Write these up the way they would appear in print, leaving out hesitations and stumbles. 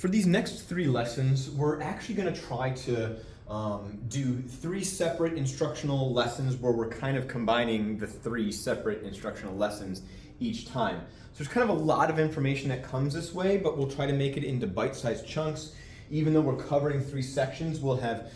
For these next 3 lessons, we're actually going to try to do 3 separate instructional lessons where we're kind of combining the 3 separate instructional lessons each time. So there's kind of a lot of information that comes this way, but we'll try to make it into bite-sized chunks. Even though we're covering 3 sections, we'll have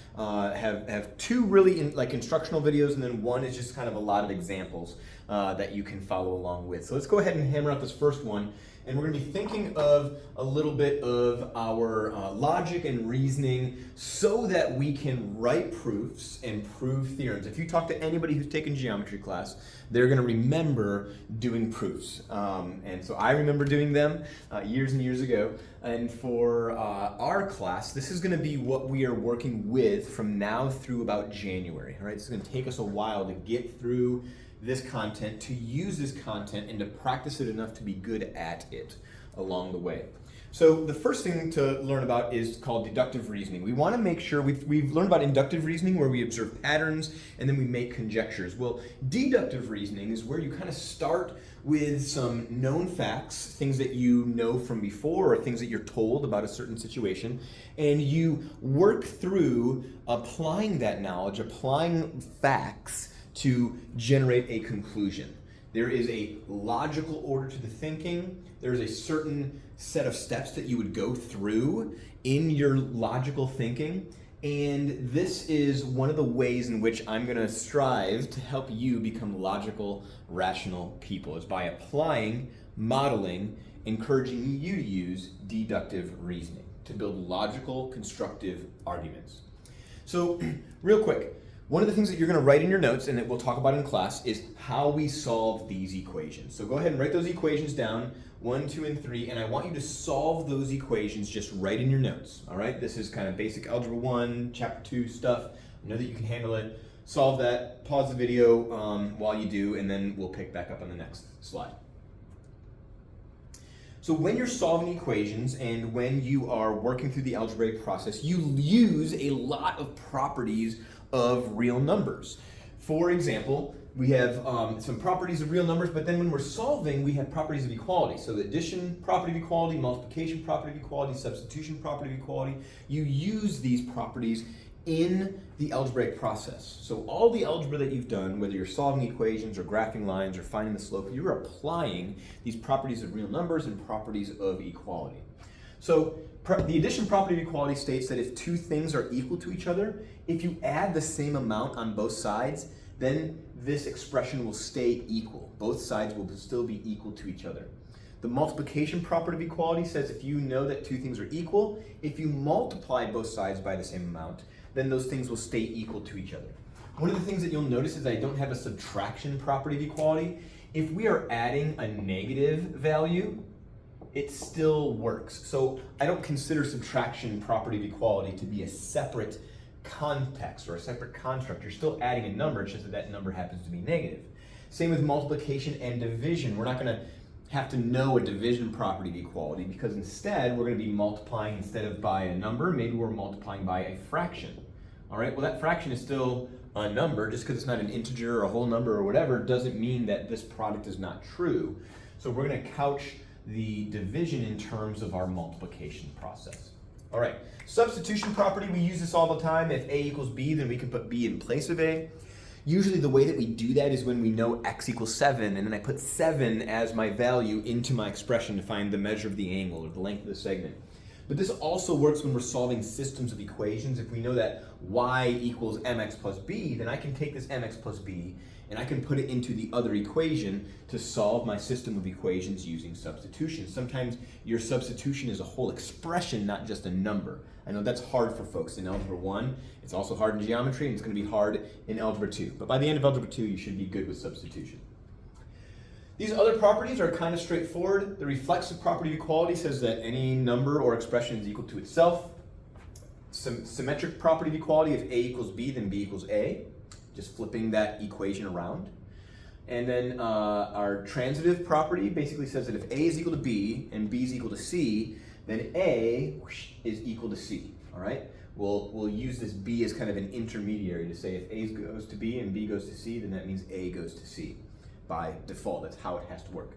2 really instructional videos, and then 1 is just kind of a lot of examples that you can follow along with. So let's go ahead and hammer out this first one. And we're going to be thinking of a little bit of our logic and reasoning so that we can write proofs and prove theorems. If you talk to anybody who's taken geometry class, they're going to remember doing proofs. And so I remember doing them years and years ago. And for our class, this is going to be what we are working with from now through about January. All right, this is going to take us a while to get through this content, to use this content, and to practice it enough to be good at it along the way. So the first thing to learn about is called deductive reasoning. We want to make sure we've learned about inductive reasoning where we observe patterns and then we make conjectures. Well, deductive reasoning is where you kind of start with some known facts, things that you know from before or things that you're told about a certain situation, and you work through applying that knowledge, applying facts to generate a conclusion. There is a logical order to the thinking. There is a certain set of steps that you would go through in your logical thinking. And this is one of the ways in which I'm going to strive to help you become logical, rational people, is by applying, modeling, encouraging you to use deductive reasoning to build logical, constructive arguments. So, real quick, one of the things that you're going to write in your notes and that we'll talk about in class is how we solve these equations. So go ahead and write those equations down, 1, 2, and 3, and I want you to solve those equations just right in your notes. All right, this is kind of basic algebra 1, chapter 2 stuff. I know that you can handle it. Solve that, pause the video while you do, and then we'll pick back up on the next slide. So when you're solving equations and when you are working through the algebraic process, you use a lot of properties of real numbers. For example, we have some properties of real numbers, but then when we're solving, we have properties of equality. So the addition property of equality, multiplication property of equality, substitution property of equality. You use these properties in the algebraic process. So all the algebra that you've done, whether you're solving equations or graphing lines or finding the slope, you're applying these properties of real numbers and properties of equality. So the addition property of equality states that if 2 things are equal to each other, if you add the same amount on both sides, then this expression will stay equal. Both sides will still be equal to each other. The multiplication property of equality says if you know that 2 things are equal, if you multiply both sides by the same amount, then those things will stay equal to each other. One of the things that you'll notice is I don't have a subtraction property of equality. If we are adding a negative value, it still works. So I don't consider subtraction property of equality to be a separate context or a separate construct. You're still adding a number, it's just that that number happens to be negative. Same with multiplication and division. We're not going to have to know a division property of equality because instead we're going to be multiplying instead of by a number, maybe we're multiplying by a fraction. All right, well that fraction is still a number. Just because it's not an integer or a whole number or whatever doesn't mean that this product is not true. So we're going to couch the division in terms of our multiplication process. All right, substitution property, we use this all the time. If A equals B, then we can put B in place of A. Usually the way that we do that is when we know x equals 7, and then I put 7 as my value into my expression to find the measure of the angle or the length of the segment. But this also works when we're solving systems of equations. If we know that y equals mx plus b, then I can take this mx plus b and I can put it into the other equation to solve my system of equations using substitution. Sometimes your substitution is a whole expression, not just a number. I know that's hard for folks in Algebra 1. It's also hard in geometry, and it's going to be hard in Algebra 2. But by the end of Algebra 2, you should be good with substitution. These other properties are kind of straightforward. The reflexive property of equality says that any number or expression is equal to itself. Symmetric property of equality, if A equals B, then B equals A. Just flipping that equation around. And then our transitive property basically says that if A is equal to B and B is equal to C, then A is equal to C, all right? We'll use this B as kind of an intermediary to say if A goes to B and B goes to C, then that means A goes to C. By default, that's how it has to work.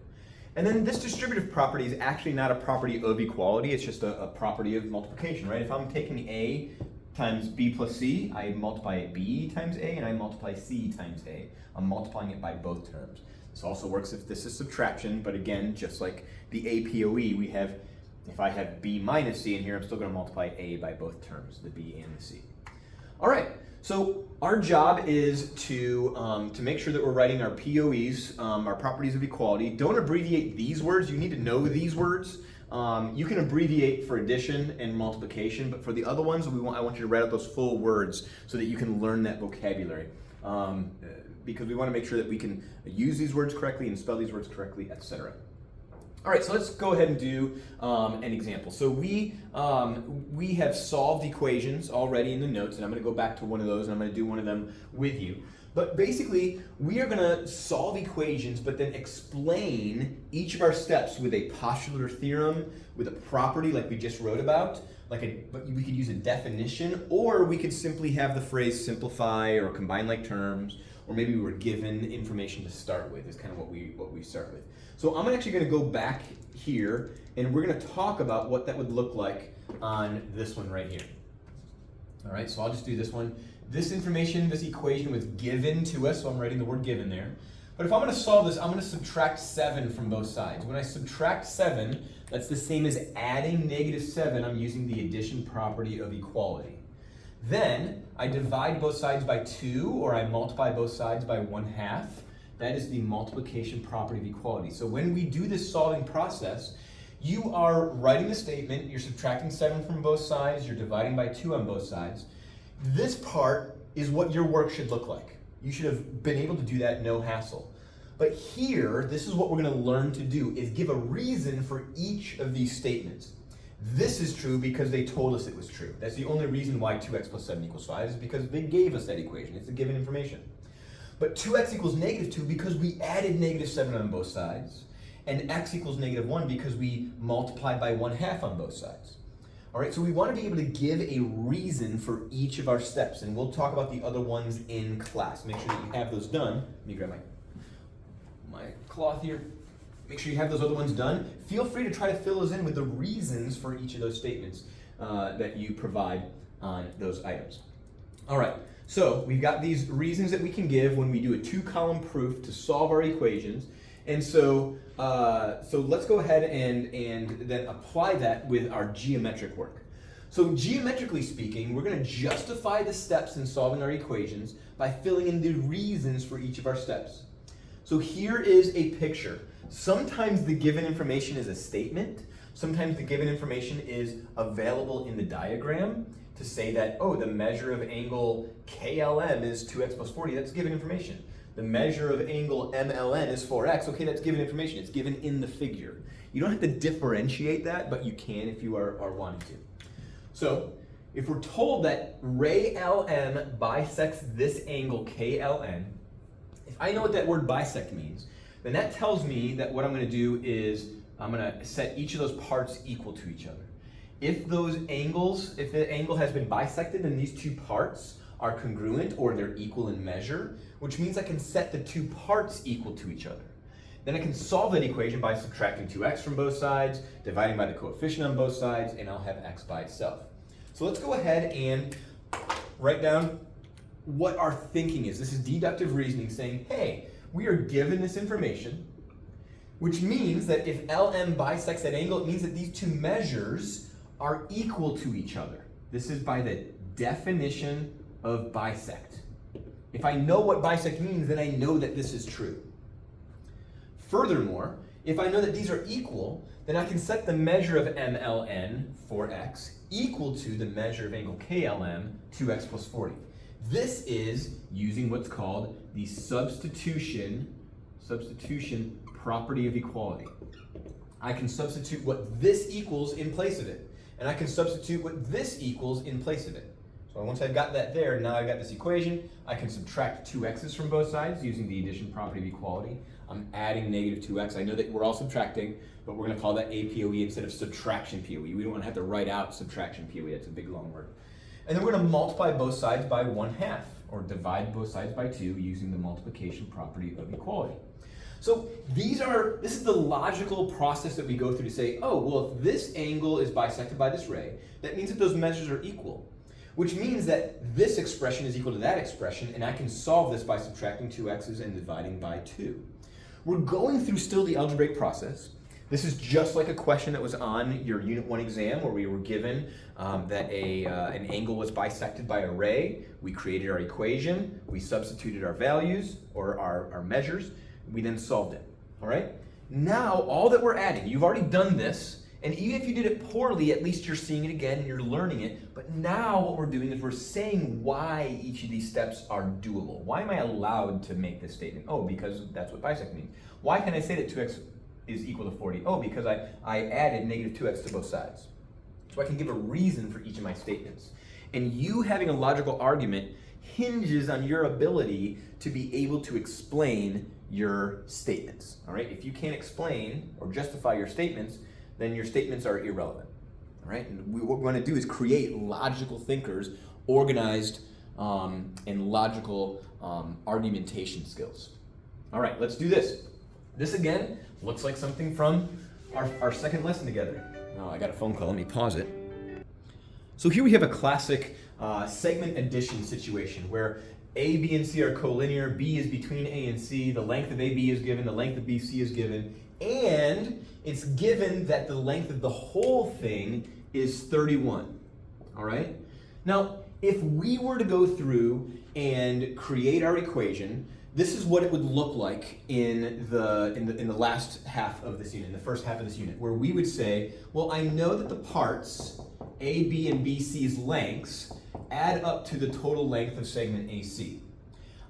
And then this distributive property is actually not a property of equality, it's just a property of multiplication, right? If I'm taking A times B plus C, I multiply B times A, and I multiply C times A. I'm multiplying it by both terms. This also works if this is subtraction, but again, just like the APOE, we have, if I have B minus C in here, I'm still going to multiply A by both terms, the B and the C. All right, so our job is to make sure that we're writing our POEs, our properties of equality. Don't abbreviate these words. You need to know these words. You can abbreviate for addition and multiplication, but for the other ones, I want you to write out those full words so that you can learn that vocabulary. Because we want to make sure that we can use these words correctly and spell these words correctly, etc. All right, so let's go ahead and do an example. So we have solved equations already in the notes, and I'm going to go back to one of those, and I'm going to do one of them with you. But basically, we are going to solve equations, but then explain each of our steps with a postular theorem, with a property like we just wrote about. But we could use a definition, or we could simply have the phrase simplify or combine like terms, or maybe we were given information to start with, is kind of what we start with. So I'm actually going to go back here, and we're going to talk about what that would look like on this one right here. All right, so I'll just do this one. This information, this equation was given to us, so I'm writing the word given there. But if I'm going to solve this, I'm going to subtract 7 from both sides. When I subtract 7, that's the same as adding -7. I'm using the addition property of equality. Then I divide both sides by 2, or I multiply both sides by 1/2. That is the multiplication property of equality. So when we do this solving process, you are writing the statement, you're subtracting 7 from both sides, you're dividing by 2 on both sides. This part is what your work should look like. You should have been able to do that no hassle. But here, this is what we're going to learn to do, is give a reason for each of these statements. This is true because they told us it was true. That's the only reason why 2x plus 7 equals 5 is because they gave us that equation. It's the given information. But 2x equals -2 because we added -7 on both sides, and x equals -1 because we multiplied by 1/2 on both sides. All right, so we want to be able to give a reason for each of our steps, and we'll talk about the other ones in class. Make sure that you have those done. Let me grab my cloth here. Make sure you have those other ones done. Feel free to try to fill those in with the reasons for each of those statements that you provide on those items. All right, so we've got these reasons that we can give when we do a 2-column proof to solve our equations. And so let's go ahead and then apply that with our geometric work. So geometrically speaking, we're going to justify the steps in solving our equations by filling in the reasons for each of our steps. So here is a picture. Sometimes the given information is a statement. Sometimes the given information is available in the diagram to say that, oh, the measure of angle KLM is 2x plus 40. That's given information. The measure of angle MLN is 4x. Okay, that's given information. It's given in the figure. You don't have to differentiate that, but you can if you are wanting to. So if we're told that ray LM bisects this angle KLN, if I know what that word bisect means, then that tells me that what I'm going to do is I'm going to set each of those parts equal to each other. If the angle has been bisected, then these two parts are congruent, or they're equal in measure, which means I can set the two parts equal to each other. Then I can solve that equation by subtracting 2x from both sides, dividing by the coefficient on both sides, and I'll have x by itself. So let's go ahead and write down what our thinking is. This is deductive reasoning saying, hey, we are given this information, which means that if LM bisects that angle, it means that these two measures are equal to each other. This is by the definition of bisect. If I know what bisect means, then I know that this is true. Furthermore, if I know that these are equal, then I can set the measure of MLN, 4x, equal to the measure of angle KLM, 2x plus 40. This is using what's called the substitution property of equality. I can substitute what this equals in place of it, and I can substitute what this equals in place of it. So once I've got that there, now I've got this equation, I can subtract 2x's from both sides using the addition property of equality. I'm adding -2x. I know that we're all subtracting, but we're going to call that APOE instead of subtraction POE. We don't want to have to write out subtraction POE. That's a big long word. And then we're going to multiply both sides by 1/2, or divide both sides by 2 using the multiplication property of equality. So this is the logical process that we go through to say, oh, well, if this angle is bisected by this ray, that means that those measures are equal, which means that this expression is equal to that expression, and I can solve this by subtracting 2x's and dividing by 2. We're going through still the algebraic process. This is just like a question that was on your Unit 1 exam where we were given that an angle was bisected by a ray. We created our equation, we substituted our values or our measures, we then solved it, all right? Now, all that we're adding, you've already done this, and even if you did it poorly, at least you're seeing it again and you're learning it. But now what we're doing is we're saying why each of these steps are doable. Why am I allowed to make this statement? Oh, because that's what bisect means. Why can I say that 2x is equal to 40? Oh, because I added negative 2x to both sides. So I can give a reason for each of my statements. And you having a logical argument hinges on your ability to be able to explain your statements, all right? If you can't explain or justify your statements, then your statements are irrelevant, all right? And what we want to do is create logical thinkers, organized and logical argumentation skills. All right, let's do this. This again looks like something from our second lesson together. Oh, I got a phone call, let me pause it. So here we have a classic segment addition situation where A, B, and C are collinear, B is between A and C, the length of AB is given, the length of BC is given, and it's given that the length of the whole thing is 31, all right? Now, if we were to go through and create our equation, this is what it would look like in the last half of this unit, in the first half of this unit, where we would say, well, I know that the parts AB and BC's lengths add up to the total length of segment AC.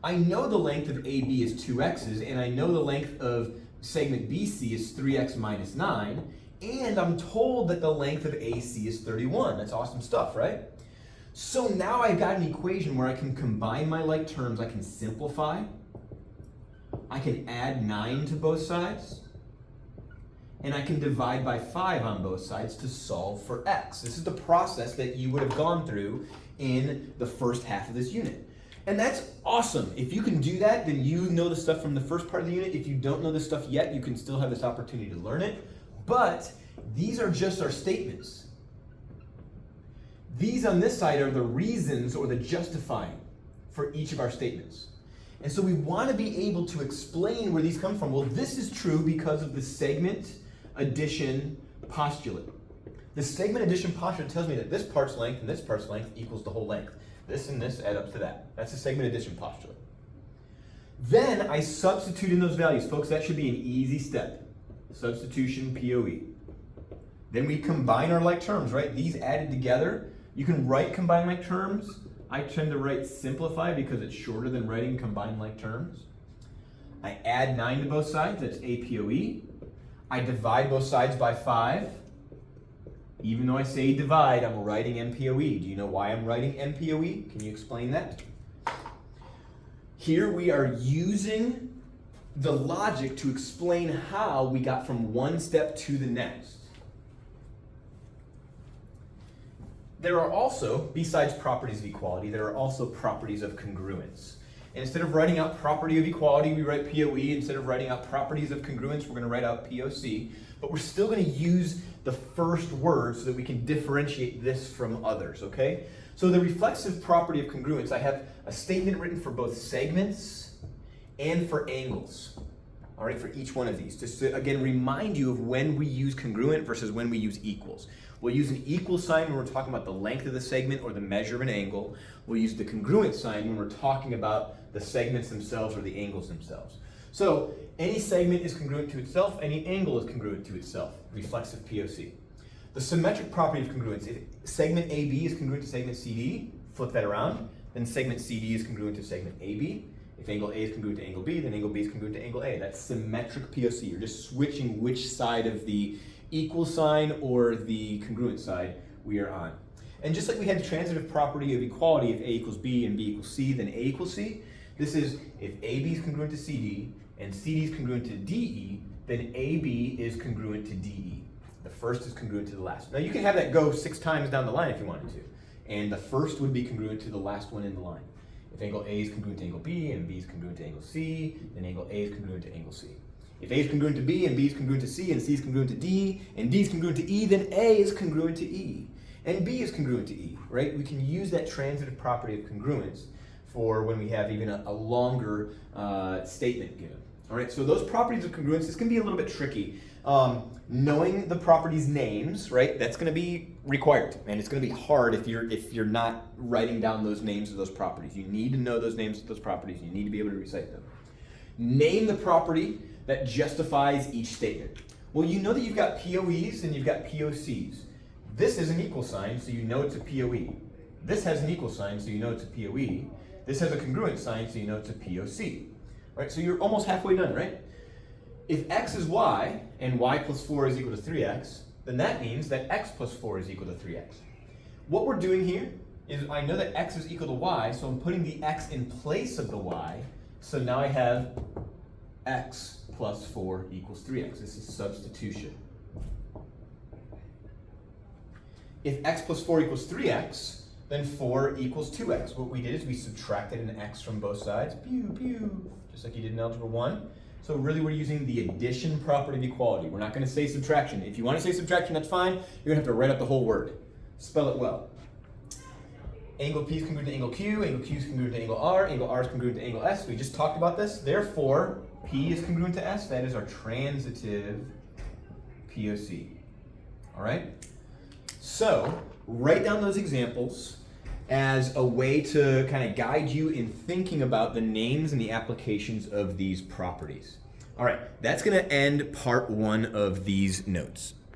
I know the length of AB is 2x's, and I know the length of segment BC is 3x minus 9, and I'm told that the length of AC is 31. That's awesome stuff, right? So now I've got an equation where I can combine my like terms, I can simplify, I can add 9 to both sides, and I can divide by 5 on both sides to solve for x. This is the process that you would have gone through in the first half of this unit. And that's awesome. If you can do that, then you know the stuff from the first part of the unit. If you don't know this stuff yet, you can still have this opportunity to learn it. But these are just our statements. These on this side are the reasons or the justifying for each of our statements. And so we want to be able to explain where these come from. Well, this is true because of the segment addition postulate. The segment addition postulate tells me that this part's length and this part's length equals the whole length. This and this add up to that. That's the segment addition postulate. Then I substitute in those values. Folks, that should be an easy step. Substitution POE. Then we combine our like terms, right? These added together. You can write combine like terms. I tend to write simplify because it's shorter than writing combine like terms. I add 9 to both sides, that's APOE. I divide both sides by 5. Even though I say divide, I'm writing MPOE. Do you know why I'm writing MPOE? Can you explain that? Here we are using the logic to explain how we got from one step to the next. There are also, besides properties of equality, there are also properties of congruence. And instead of writing out property of equality, we write POE. Instead of writing out properties of congruence, we're going to write out POC. But we're still going to use the first word so that we can differentiate this from others, okay? So the reflexive property of congruence, I have a statement written for both segments and for angles, all right, for each one of these. Just to, again, remind you of when we use congruent versus when we use equals. We'll use an equal sign when we're talking about the length of the segment or the measure of an angle. We'll use the congruent sign when we're talking about the segments themselves or the angles themselves. So any segment is congruent to itself, any angle is congruent to itself, reflexive POC. The symmetric property of congruence, if segment AB is congruent to segment CD, flip that around, then segment CD is congruent to segment AB. If angle A is congruent to angle B, then angle B is congruent to angle A. That's symmetric POC. You're just switching which side of the equal sign or the congruent side we are on. And just like we had the transitive property of equality, if A equals B and B equals C, then A equals C. This is if AB is congruent to CD and CD is congruent to DE, then AB is congruent to DE. The first is congruent to the last. Now you can have that go 6 times down the line if you wanted to. And the first would be congruent to the last one in the line. If angle A is congruent to angle B and B is congruent to angle C, then angle A is congruent to angle C. If A is congruent to B, and B is congruent to C, and C is congruent to D, and D is congruent to E, then A is congruent to E, and B is congruent to E, right? We can use that transitive property of congruence for when we have even a longer statement given. All right, so those properties of congruence, this can be a little bit tricky. Knowing the properties' names, right, that's going to be required, and it's going to be hard if you're not writing down those names of those properties. You need to know those names of those properties. You need to be able to recite them. Name the property that justifies each statement. Well, you know that you've got POEs and you've got POCs. This is an equal sign, so you know it's a POE. This has an equal sign, so you know it's a POE. This has a congruent sign, so you know it's a POC. Right, so you're almost halfway done, right? If x is y, and y plus 4 is equal to 3x, then that means that x plus 4 is equal to 3x. What we're doing here is I know that x is equal to y, so I'm putting the x in place of the y, so now I have x plus 4 equals 3x. This is substitution. If x plus 4 equals 3x, then 4 equals 2x. What we did is we subtracted an x from both sides, pew, pew, just like you did in Algebra 1. So really we're using the addition property of equality. We're not going to say subtraction. If you want to say subtraction, that's fine. You're going to have to write out the whole word. Spell it well. Angle P is congruent to angle Q is congruent to angle R is congruent to angle S. We just talked about this. Therefore, P is congruent to S. That is our transitive POC. All right? So, write down those examples as a way to kind of guide you in thinking about the names and the applications of these properties. All right, that's going to end part 1 of these notes.